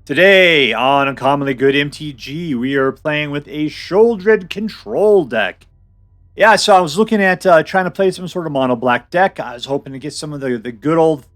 Today on Uncommonly Good MTG, we are playing with a Sheoldred control deck. Yeah, so I was looking at trying to play some sort of mono black deck. I was hoping to get some of the good old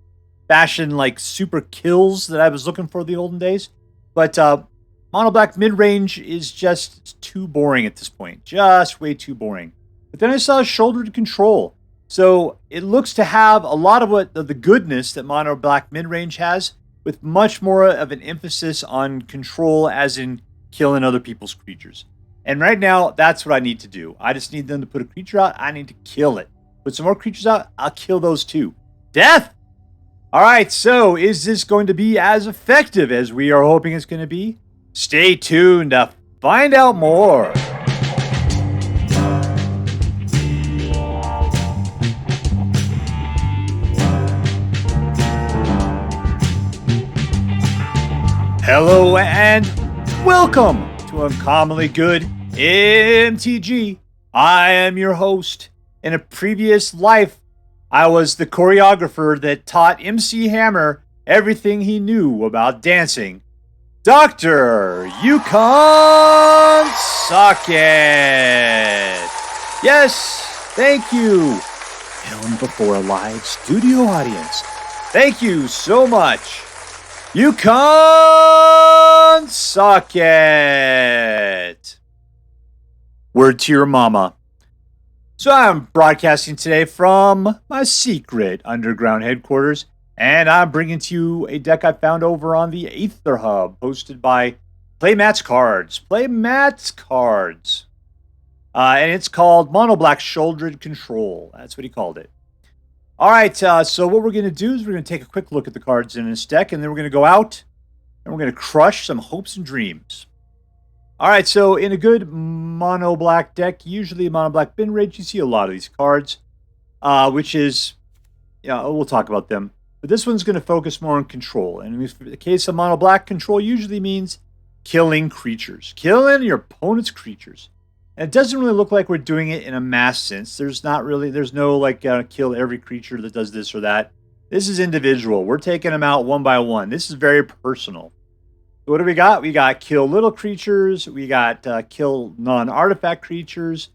fashioned like super kills that I was looking for the olden days. But mono black mid range is just too boring at this point. Just way too boring. But then I saw Sheoldred control. So it looks to have a lot of what the goodness that mono black mid range has, with much more of an emphasis on control, as in killing other people's creatures. And right now, that's what I need to do. I just need them to put a creature out. I need to kill it. Put some more creatures out. I'll kill those too. Death! All right, so is this going to be as effective as we are hoping it's going to be? Stay tuned to find out more. Hello and welcome to Uncommonly Good MTG. I am your host. In a previous life, I was the choreographer that taught MC Hammer everything he knew about dancing. Dr. Yukon Socket. Yes, thank you. Filmed before a live studio audience. Thank you so much. Yukon Socket. Word to your mama. So I'm broadcasting today from my secret underground headquarters, and I'm bringing to you a deck I found over on the Aether Hub, hosted by PlayMatsCards. PlayMatsCards. And it's called Mono Black Sheoldred Control. That's what he called it. All right, so what we're going to do is we're going to take a quick look at the cards in this deck, and then we're going to go out, and we're going to crush some hopes and dreams. All right, so in a good mono black deck, usually mono black bin rage, you see a lot of these cards, which is, we'll talk about them. But this one's going to focus more on control. And in the case of mono black, control usually means killing creatures, killing your opponent's creatures. And it doesn't really look like we're doing it in a mass sense. There's no like kill every creature that does this or that. This is individual. We're taking them out one by one. This is very personal. So what do we got? We got kill little creatures. We got kill non-artifact creatures.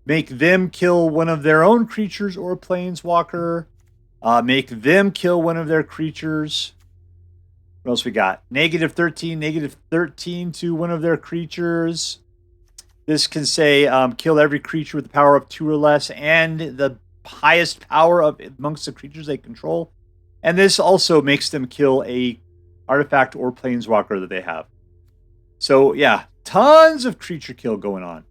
Make them kill one of their own creatures or planeswalker. Make them kill one of their creatures. What else we got? -13 to one of their creatures. This can say kill every creature with the power of 2 or less and the highest power of amongst the creatures they control. And this also makes them kill a artifact or planeswalker that they have. So yeah, tons of creature kill going on.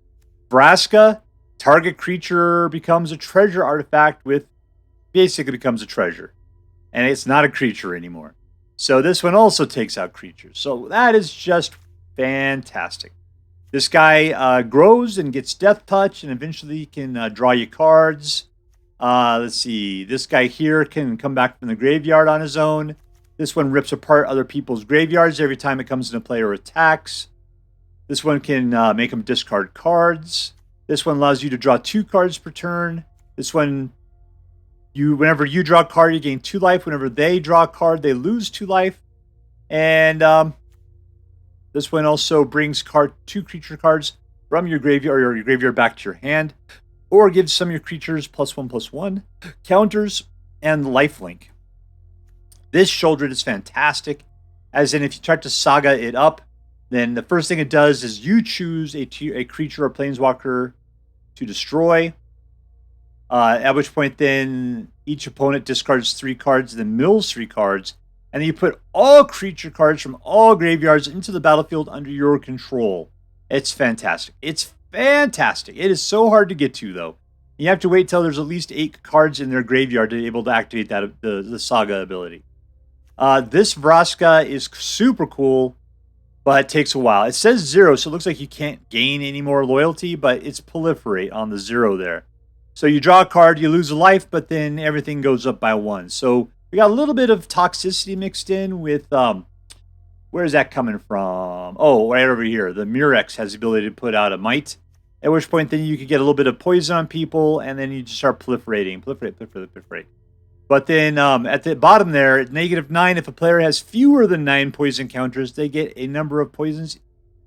Vraska, target creature becomes a treasure artifact basically becomes a treasure. And it's not a creature anymore. So this one also takes out creatures. So that is just fantastic. This guy grows and gets Death Touch, and eventually can draw you cards. Let's see. This guy here can come back from the graveyard on his own. This one rips apart other people's graveyards every time it comes into play or attacks. This one can make them discard cards. This one allows you to draw 2 cards per turn. This one, whenever you draw a card, you gain 2 life. Whenever they draw a card, they lose 2 life. And this one also brings 2 creature cards from your graveyard or your graveyard back to your hand, or gives some of your creatures +1/+1 counters and lifelink. This Sheoldred is fantastic, as in if you try to saga it up, then the first thing it does is you choose a creature or planeswalker to destroy, at which point then each opponent discards 3 cards, then mills 3 cards, and then you put all creature cards from all graveyards into the battlefield under your control. It's fantastic. It's fantastic. It is so hard to get to, though. You have to wait till there's at least 8 cards in their graveyard to be able to activate that the saga ability. This Vraska is super cool, but it takes a while. It says 0, so it looks like you can't gain any more loyalty, but it's proliferate on the 0 there. So you draw a card, you lose a life, but then everything goes up by 1. So we got a little bit of toxicity mixed in with, where is that coming from? Oh, right over here. The Mirrex has the ability to put out a Might, at which point then you could get a little bit of poison on people, and then you just start proliferating. Proliferate. But then at the bottom there, at -9, if a player has fewer than 9 poison counters, they get a number of poisons.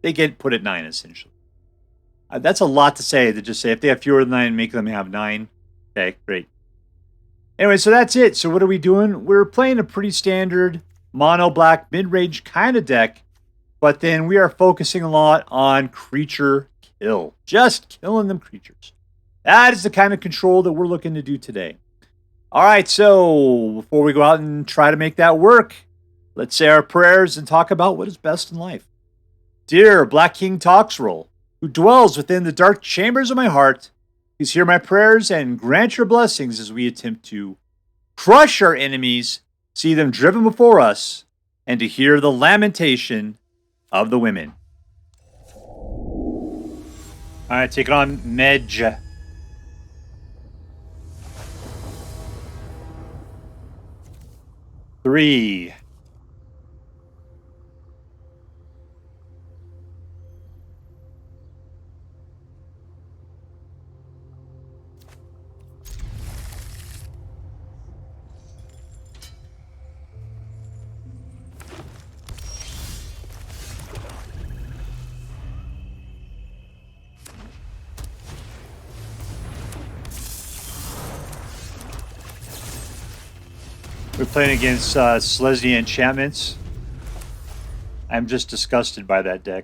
They get put at 9, essentially. That's a lot to say, to just say if they have fewer than 9, make them have 9. Okay, great. Anyway, so that's it. So what are we doing? We're playing a pretty standard mono-black mid-range kind of deck, but then we are focusing a lot on creature kill. Just killing them creatures. That is the kind of control that we're looking to do today. All right, so before we go out and try to make that work, let's say our prayers and talk about what is best in life. Dear Black King Toxrel, who dwells within the dark chambers of my heart, please hear my prayers and grant your blessings as we attempt to crush our enemies, see them driven before us, and to hear the lamentation of the women. All right, take it on Medj. Three. We're playing against Selesnya enchantments. I'm just disgusted by that deck.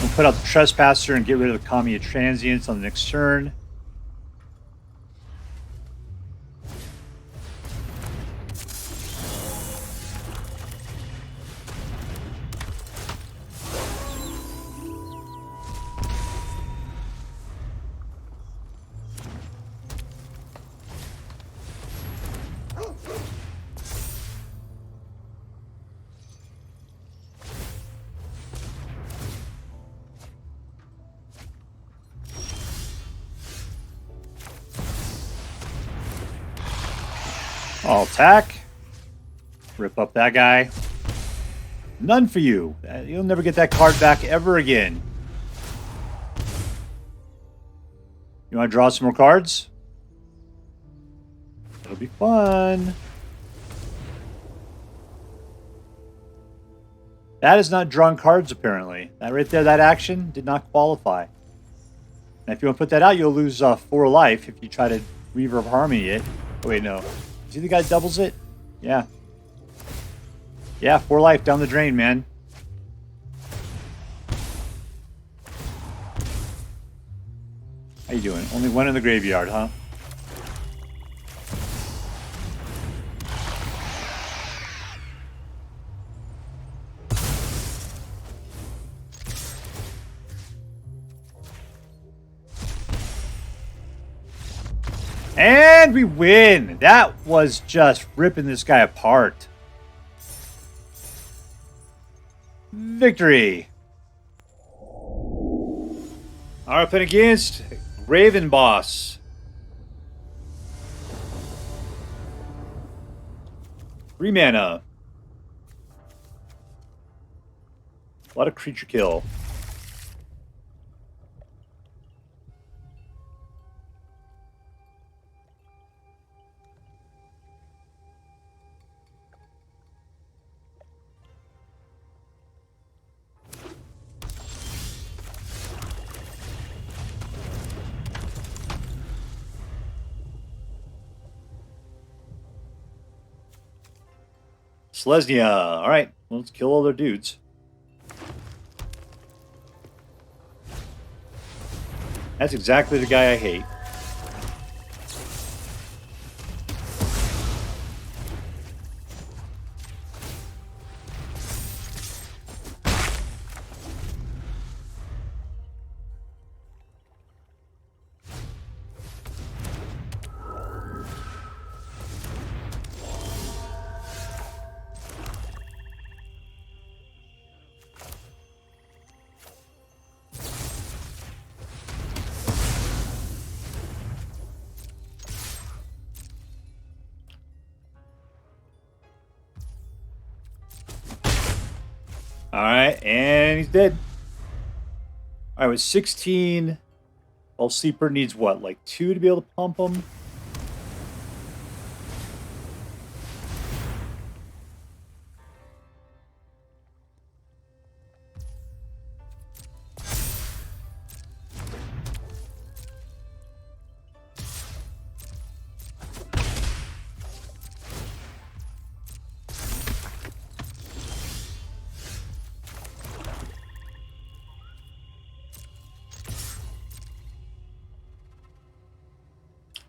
We'll put out the Trespasser and get rid of the Kamiya Transients on the next turn. I'll attack. Rip up that guy. None for you. You'll never get that card back ever again. You want to draw some more cards? It'll be fun. That is not drawing cards, apparently. That right there, that action did not qualify. And if you want to put that out, you'll lose 4 life if you try to Reaver of Harmony it. Oh, wait, no. See the guy doubles it? Yeah. Yeah, 4 life down the drain, man. How you doing? Only 1 in the graveyard, huh? And we win! That was just ripping this guy apart. Victory! Alright, playing against grevenboss. 3 mana. A lot of creature kill. Selesnya. Alright, let's kill all their dudes. That's exactly the guy I hate. Alright, and he's dead. All right, with 16, well, Sleeper needs what, like 2 to be able to pump them?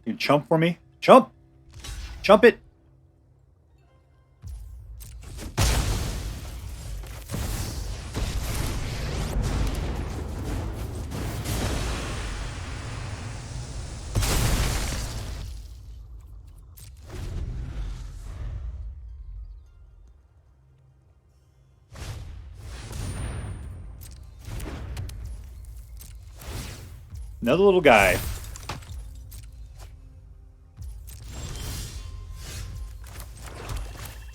You can chump for me. Chump! Chump it! Another little guy.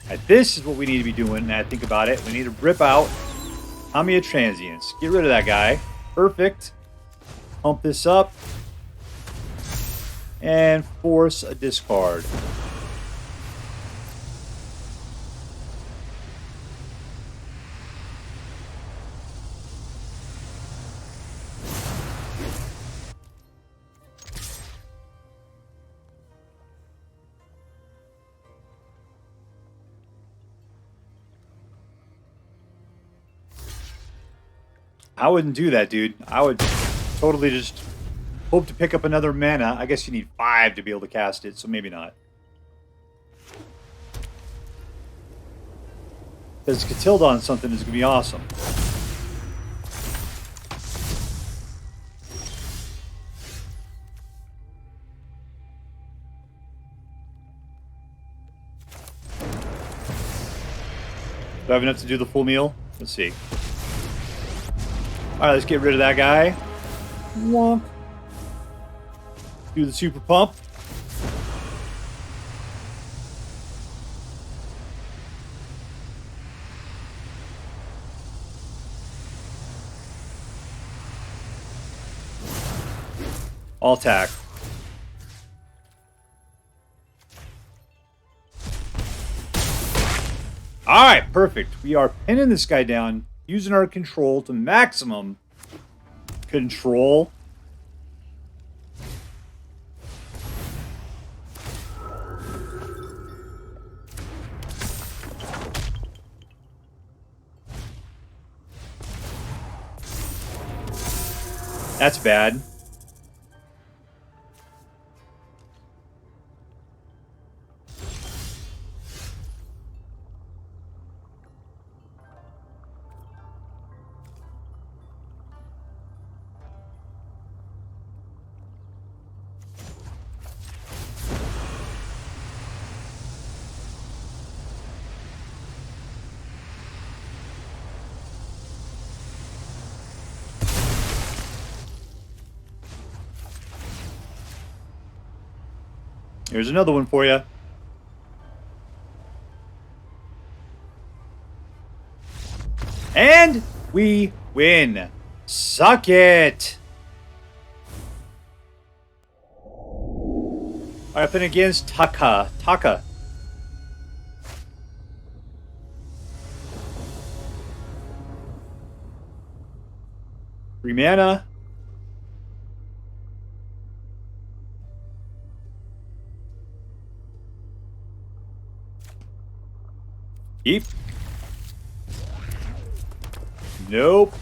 Right, this is what we need to be doing. Now I think about it. We need to rip out Tommy of Transients. Get rid of that guy. Perfect. Pump this up. And force a discard. I wouldn't do that, dude. I would totally just hope to pick up another mana. I guess you need 5 to be able to cast it, so maybe not. Because Catilda on something is going to be awesome. Do I have enough to do the full meal? Let's see. Alright, let's get rid of that guy. Wonk. Do the super pump. All attack. Alright, perfect. We are pinning this guy down, using our control to maximum control. That's bad. Here's another one for you. And we win. Suck it. Up and against Taka. Taka. 3 mana. Keep. Nope.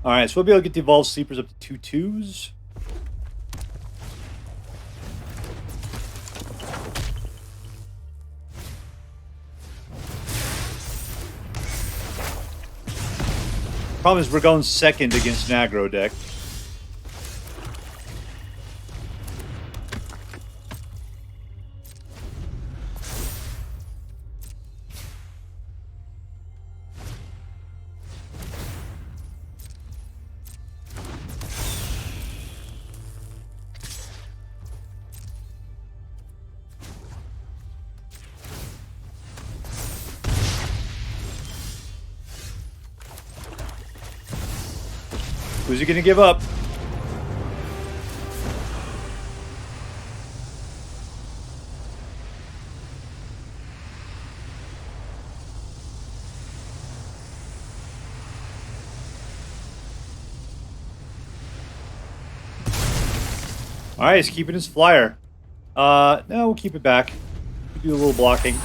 Alright, so we'll be able to get the Evolved Sleepers up to 2/2s. Problem is we're going second against an aggro deck. Who's he going to give up? Alright, he's keeping his flyer. No, we'll keep it back. Do a little blocking.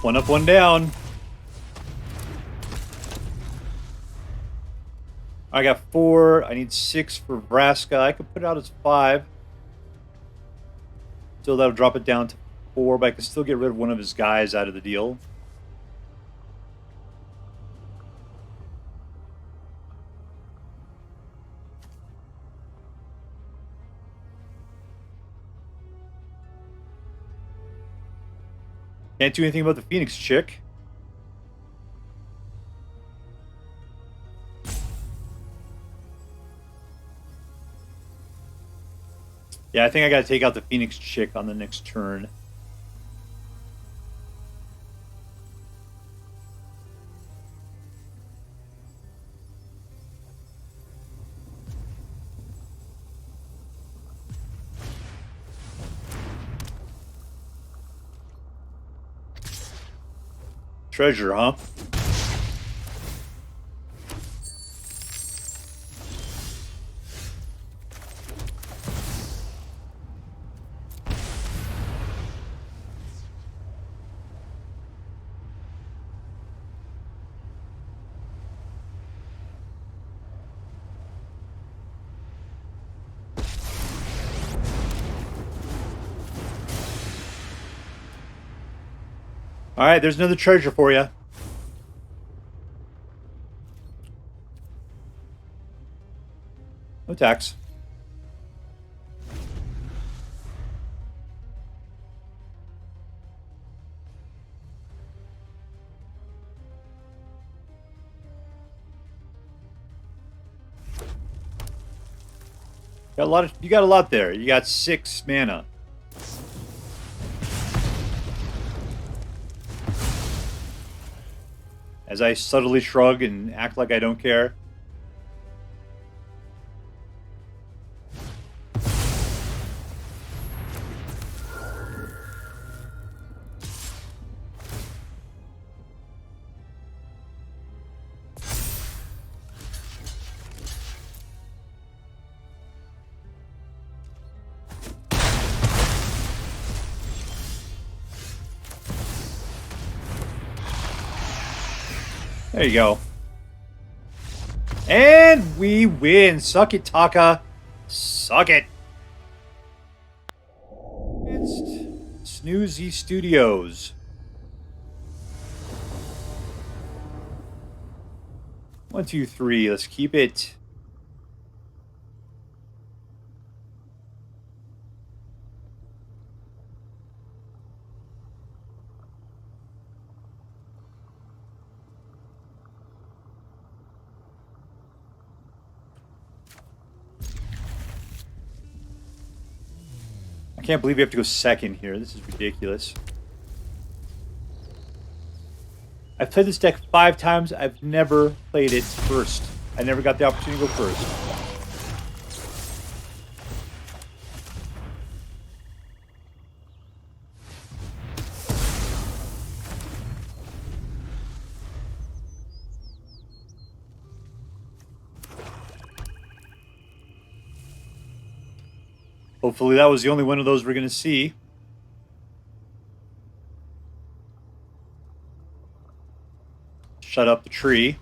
One up, one down. I got 4. I need 6 for Vraska. I could put it out as 5. So that'll drop it down to 4, but I can still get rid of one of his guys out of the deal. Can't do anything about the Phoenix chick. Yeah, I think I gotta take out the Phoenix chick on the next turn. Treasure, huh? All right, there's another treasure for you. No tax. You got a lot there. You got 6 mana. As I subtly shrug and act like I don't care. There you go. And we win. Suck it, Taka. Suck it. It's SnooziStudios. 1, 2, 3. Let's keep it. I can't believe we have to go second here. This is ridiculous. I've played this deck 5 times. I've never played it first. I never got the opportunity to go first. Hopefully that was the only one of those we're going to see. Shut up the tree.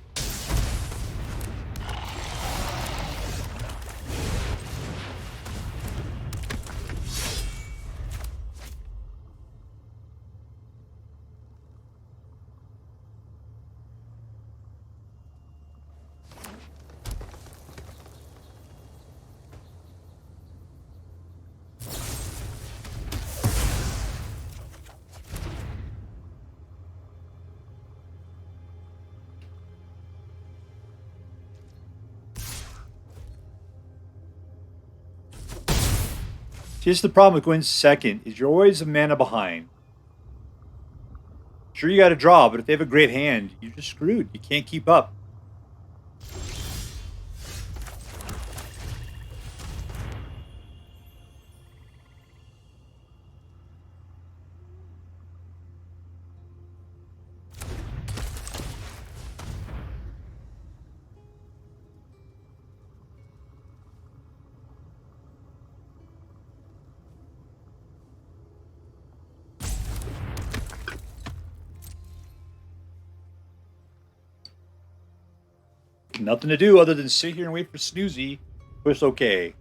Here's the problem with going second, is you're always a mana behind. Sure, you got to draw, but if they have a great hand, you're just screwed. You can't keep up. Nothing to do other than sit here and wait for Snoozy. Push OK.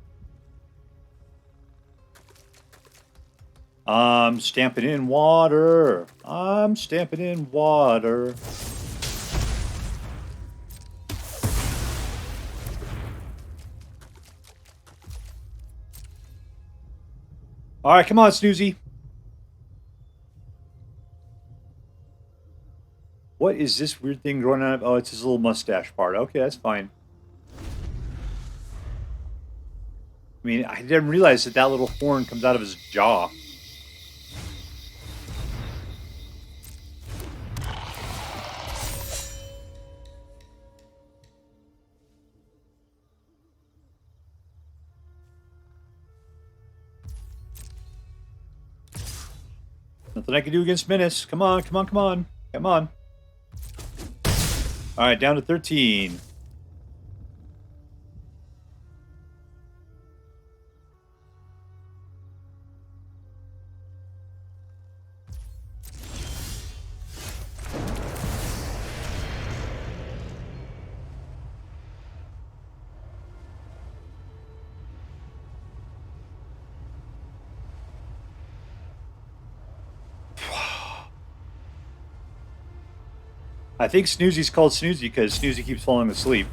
I'm stamping in water. I'm stamping in water. All right, come on, Snoozy. What is this weird thing growing out of? Oh, it's his little mustache part. Okay, that's fine. I mean, I didn't realize that that little horn comes out of his jaw. Nothing I can do against Menace. Come on, come on, come on. Come on. All right, down to 13. I think Snoozy's called Snoozy because Snoozy keeps falling asleep.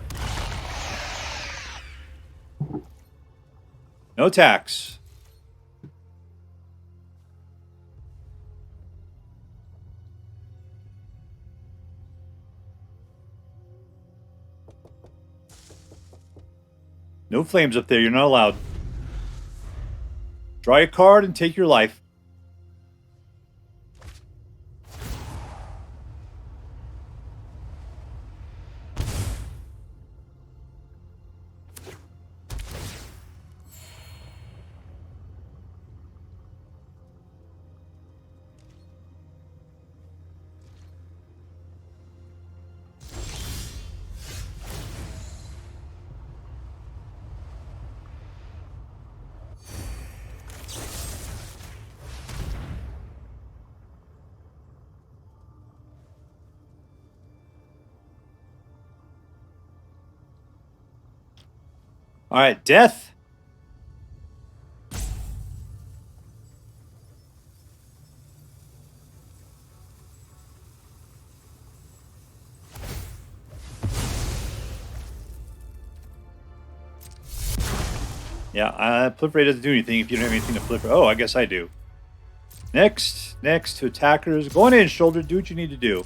No tax. No flames up there. You're not allowed. Draw a card and take your life. All right, death. Yeah, proliferate doesn't do anything if you don't have anything to proliferate. Oh, I guess I do. Next to attackers. Go on in, Sheoldred. Do what you need to do.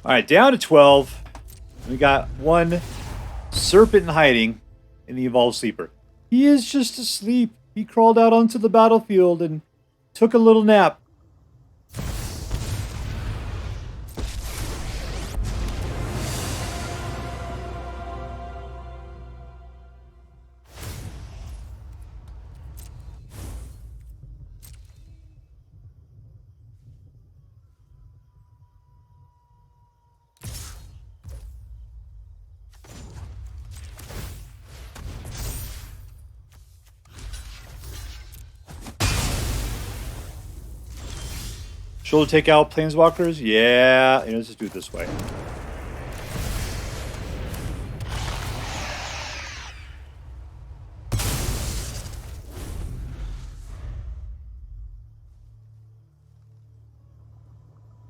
All right, down to 12. We got one serpent in hiding in the Evolved Sleeper. He is just asleep. He crawled out onto the battlefield and took a little nap. She'll take out planeswalkers? Yeah. Let's just do it this way.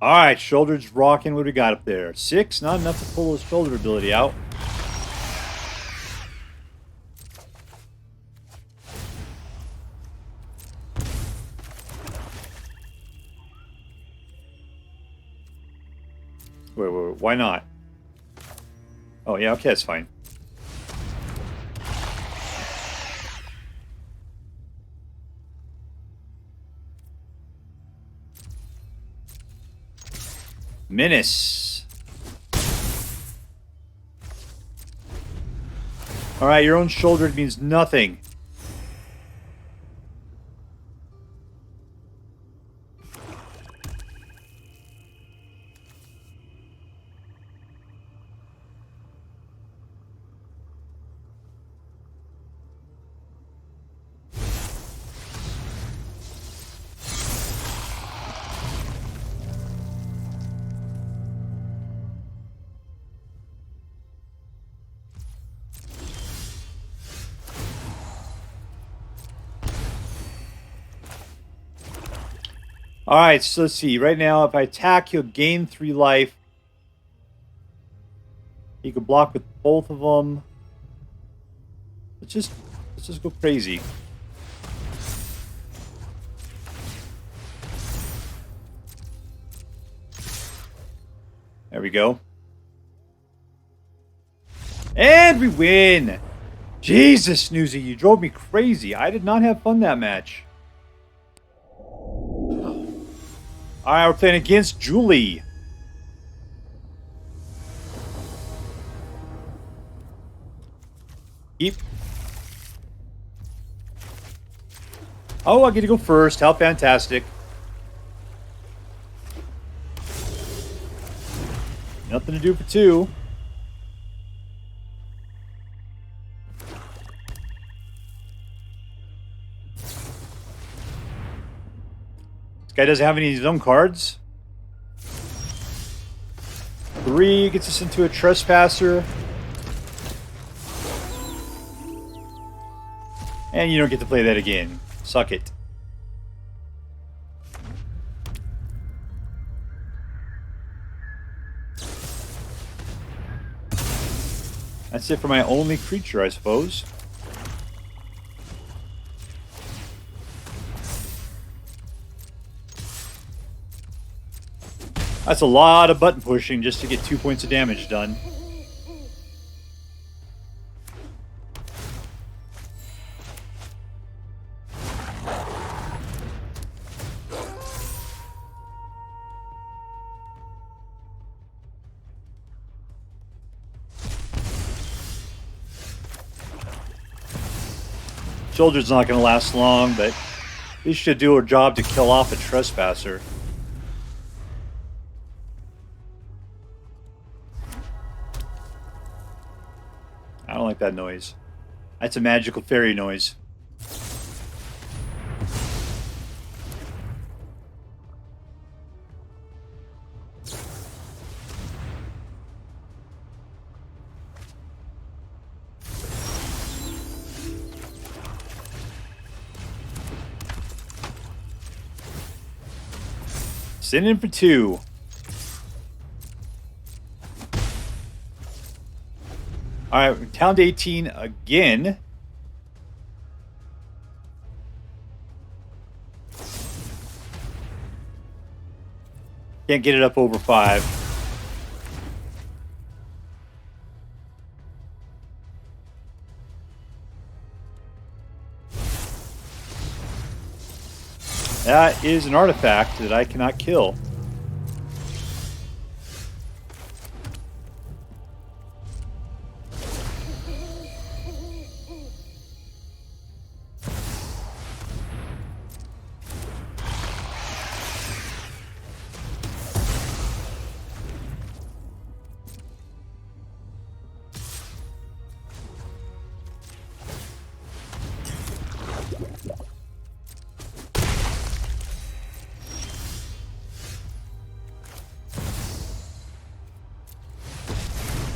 All right, Sheoldred's rocking. What do we got up there? 6? Not enough to pull his shoulder ability out. Wait, why not? Oh, yeah, okay, that's fine. Menace. Alright, your own Sheoldred means nothing. Alright, so let's see. Right now, if I attack, he'll gain 3 life. He can block with both of them. Let's just go crazy. There we go. And we win! Jesus, Snoozy, you drove me crazy. I did not have fun that match. Alright, we're playing against Julie. Keep. Oh, I get to go first. How fantastic. Nothing to do for 2. This guy doesn't have any of his own cards. 3 gets us into a Trespasser. And you don't get to play that again. Suck it. That's it for my only creature, I suppose. That's a lot of button pushing just to get 2 points of damage done. Sheoldred's not going to last long, but he should do a job to kill off a Trespasser. I don't like that noise. That's a magical fairy noise. Send in for 2. Alright, we're down to 18 again. Can't get it up over 5. That is an artifact that I cannot kill.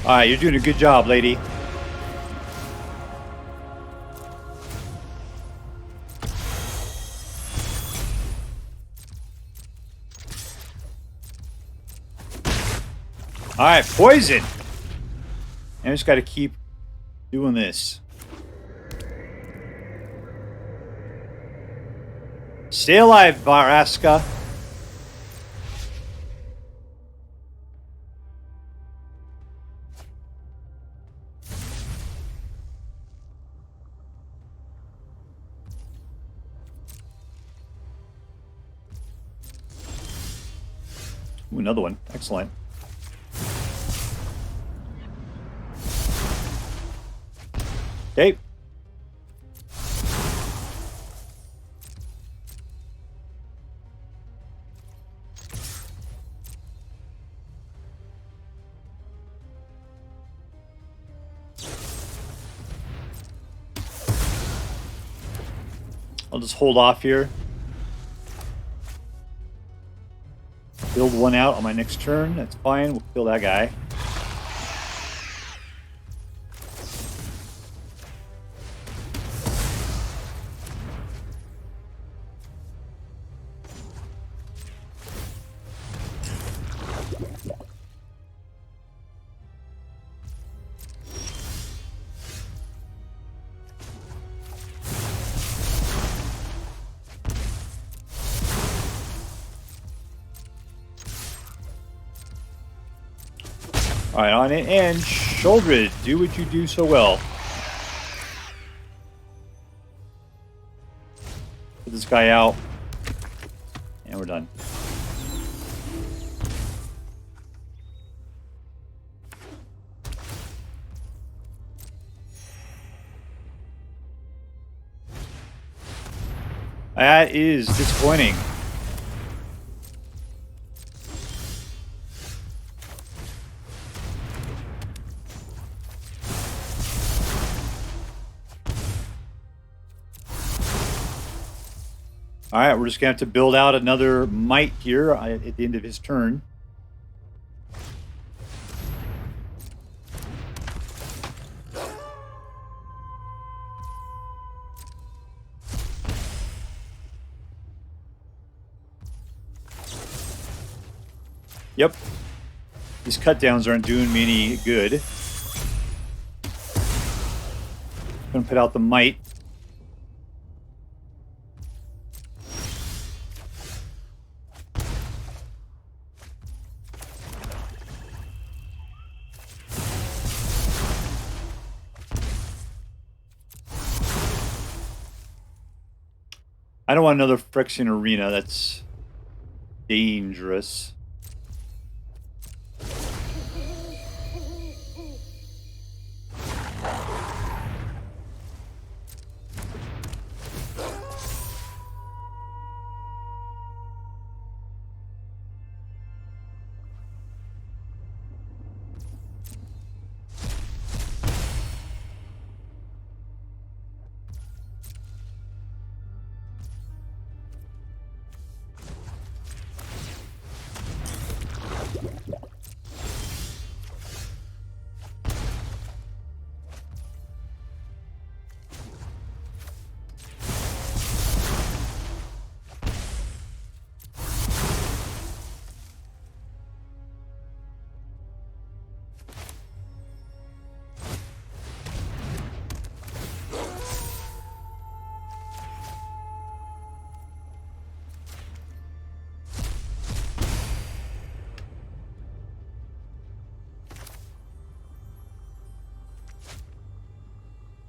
Alright, you're doing a good job, lady. Alright, poison! And I just gotta keep doing this. Stay alive, Vraska. Ooh, another one. Excellent. Okay. I'll just hold off here. Build one out on my next turn. That's fine. We'll kill that guy. Alright, on it, and Sheoldred, do what you do so well. Put this guy out, and we're done. That is disappointing. Alright, we're just going to have to build out another Might here at the end of his turn. Yep. These cut downs aren't doing me any good. I'm going to put out the Might. I don't want another Phyrexian Arena. That's dangerous.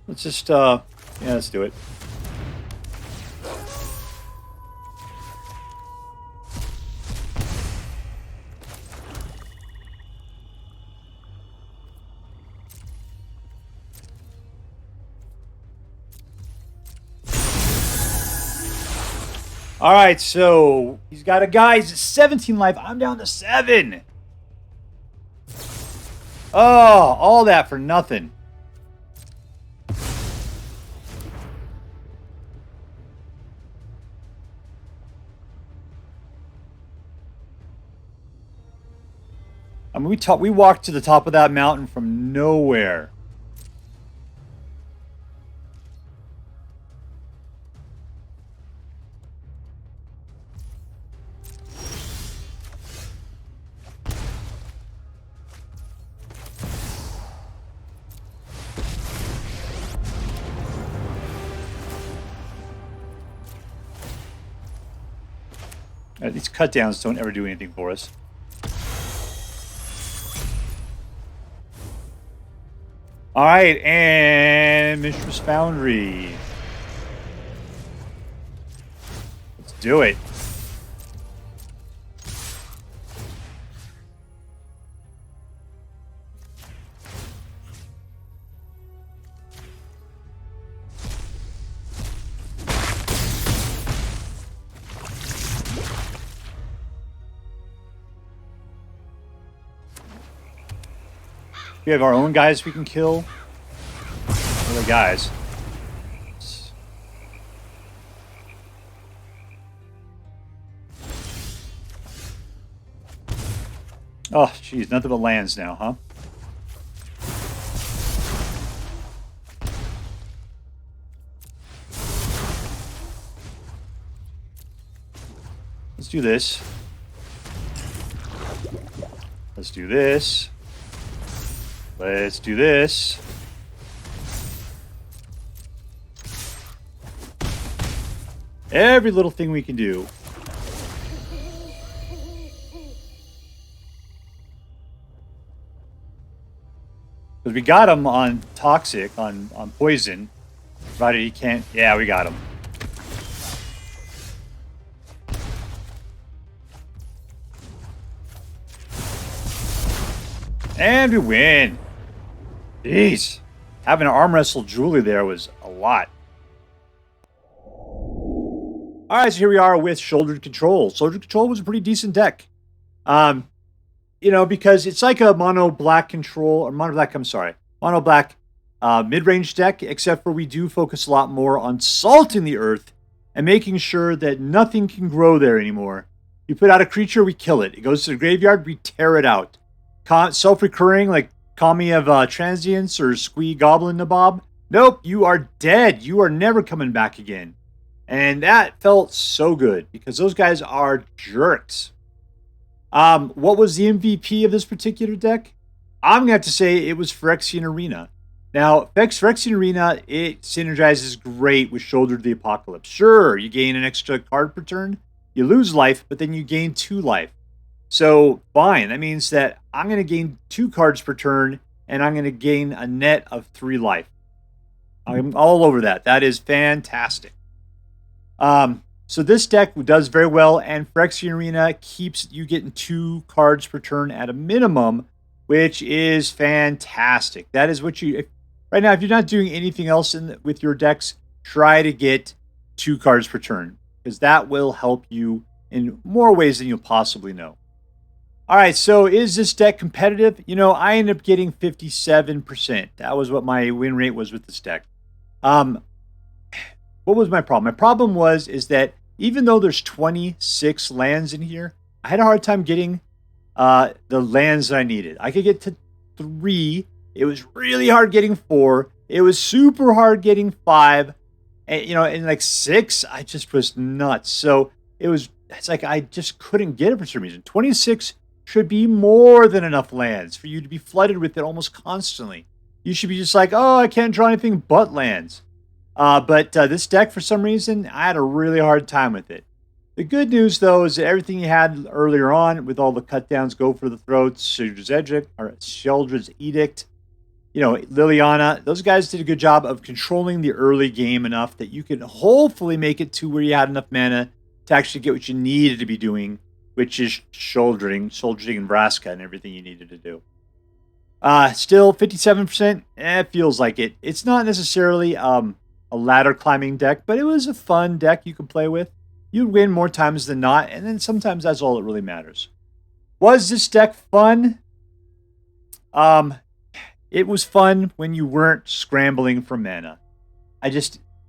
Let's just, yeah, let's do it. All right, so he's got a guy. He's at 17 life. I'm down to 7. Oh, all that for nothing. I mean, we walked to the top of that mountain from nowhere. These cut downs don't ever do anything for us. All right, and Mishra's Foundry. Let's do it. We have our own guys we can kill. Other guys. Oh, geez, nothing but lands now, huh? Let's do this. Let's do this. Let's do this. Every little thing we can do. Because we got him on Toxic, on Poison. Provided he can't... Yeah, we got him. And we win. Jeez. Having to arm wrestle Julie there was a lot. Alright, so here we are with Sheoldred Control. Sheoldred Control was a pretty decent deck. You know, because it's like a mono black control, or mono black, I'm sorry. Mono black mid-range deck, except for we do focus a lot more on salting the earth and making sure that nothing can grow there anymore. You put out a creature, we kill it. It goes to the graveyard, we tear it out. Self-recurring, like Kami of Transience or Squee Goblin Nabob. Nope, you are dead. You are never coming back again. And that felt so good because those guys are jerks. What was the MVP of this particular deck? I'm going to have to say it was Phyrexian Arena. Now, Phyrexian Arena, it synergizes great with Sheoldred the Apocalypse. Sure, you gain an extra card per turn. You lose life, but then you gain 2 life. So, fine. That means that I'm going to gain 2 cards per turn, and I'm going to gain a net of 3 life. I'm all over that. That is fantastic. So this deck does very well, and Phyrexian Arena keeps you getting 2 cards per turn at a minimum, which is fantastic. That is what you... Right now, if you're not doing anything else with your decks, try to get 2 cards per turn, because that will help you in more ways than you'll possibly know. All right, so is this deck competitive? You know, I ended up getting 57%. That was what my win rate was with this deck. What was my problem? My problem is that even though there's 26 lands in here, I had a hard time getting the lands that I needed. I could get to 3. It was really hard getting 4. It was super hard getting 5. And, you know, and like 6, I just was nuts. So it's like I just couldn't get it for some reason. 26 should be more than enough lands for you to be flooded with it almost constantly. You should be just like, oh, I can't draw anything but lands. But this deck, for some reason, I had a really hard time with it. The good news, though, is that everything you had earlier on with all the cut downs, Go for the Throats, Sheoldred's Edict, you know, Liliana, those guys did a good job of controlling the early game enough that you could hopefully make it to where you had enough mana to actually get what you needed to be doing, which is shouldering and Vraska and everything you needed to do. Still, 57%, it feels like it. It's not necessarily a ladder climbing deck, but it was a fun deck you could play with. You'd win more times than not, and then sometimes that's all that really matters. Was this deck fun? It was fun when you weren't scrambling for mana. I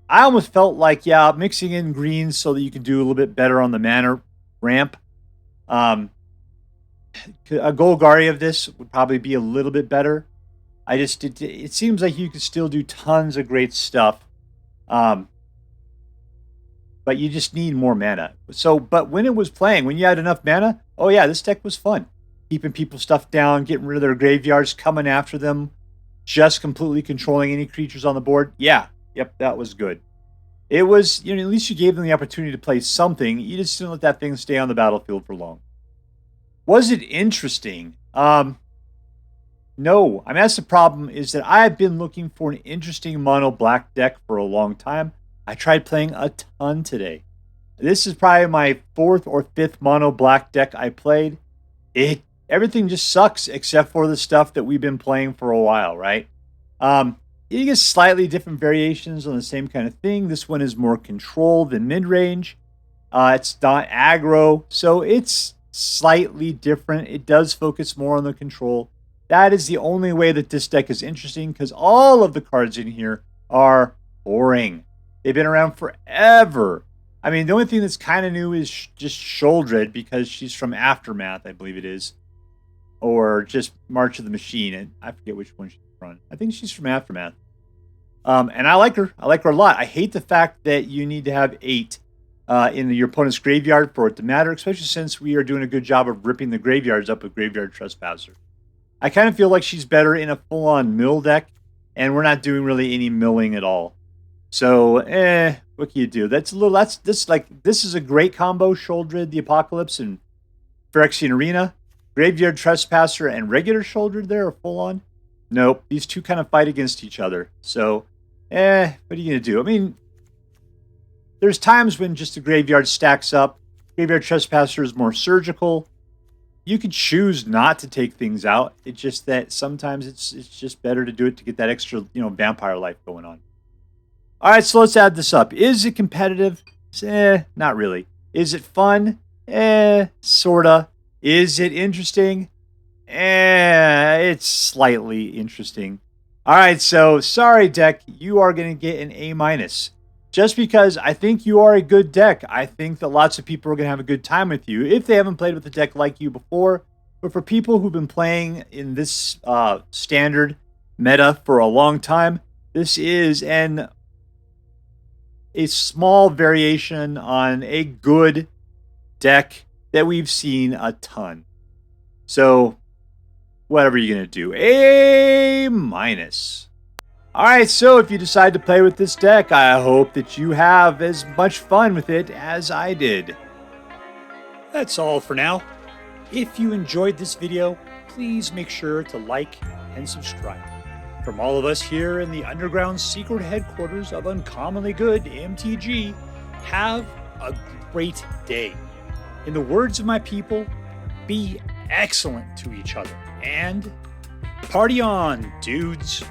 almost felt like, yeah, mixing in greens so that you can do a little bit better on the mana ramp. A Golgari of this would probably be a little bit better. It seems like you can still do tons of great stuff. But you just need more mana. But when it was playing, when you had enough mana, oh yeah, this deck was fun. Keeping people's stuff down, getting rid of their graveyards, coming after them, just completely controlling any creatures on the board. Yeah, yep, that was good. It was, you know, at least you gave them the opportunity to play something. You just didn't let that thing stay on the battlefield for long. Was it interesting? No. I mean, that's the problem, is that I've been looking for an interesting mono black deck for a long time. I tried playing a ton today. This is probably my 4th or 5th mono black deck I played. Everything just sucks except for the stuff that we've been playing for a while, right? You get slightly different variations on the same kind of thing. This one is more control than mid-range. It's not aggro, so it's slightly different. It does focus more on the control. That is the only way that this deck is interesting, because all of the cards in here are boring. They've been around forever. I mean, the only thing that's kind of new is just Sheoldred, because she's from Aftermath, I believe it is. Or just March of the Machine. And I forget which one she's from. I think she's from Aftermath. And I like her. I like her a lot. I hate the fact that you need to have 8 in your opponent's graveyard for it to matter, especially since we are doing a good job of ripping the graveyards up with Graveyard Trespasser. I kind of feel like she's better in a full-on mill deck, and we're not doing really any milling at all. So, what can you do? This is a great combo, Sheoldred, the Apocalypse, and Phyrexian Arena. Graveyard Trespasser and regular Sheoldred there are full-on. Nope, these two kind of fight against each other. So, what are you going to do? I mean, there's times when just the graveyard stacks up. Graveyard Trespasser is more surgical. You could choose not to take things out. It's just that sometimes it's just better to do it to get that extra, vampire life going on. All right, so let's add this up. Is it competitive? Not really. Is it fun? Sorta. Is it interesting? It's slightly interesting. All right, so sorry, deck. You are going to get an A-. Just because I think you are a good deck. I think that lots of people are going to have a good time with you if they haven't played with a deck like you before. But for people who've been playing in this standard meta for a long time, this is a small variation on a good deck that we've seen a ton. So, whatever you're going to do. A-. All right, so if you decide to play with this deck, I hope that you have as much fun with it as I did. That's all for now. If you enjoyed this video, please make sure to like and subscribe. From all of us here in the underground secret headquarters of Uncommonly Good MTG, have a great day. In the words of my people, be excellent to each other, and party on, dudes.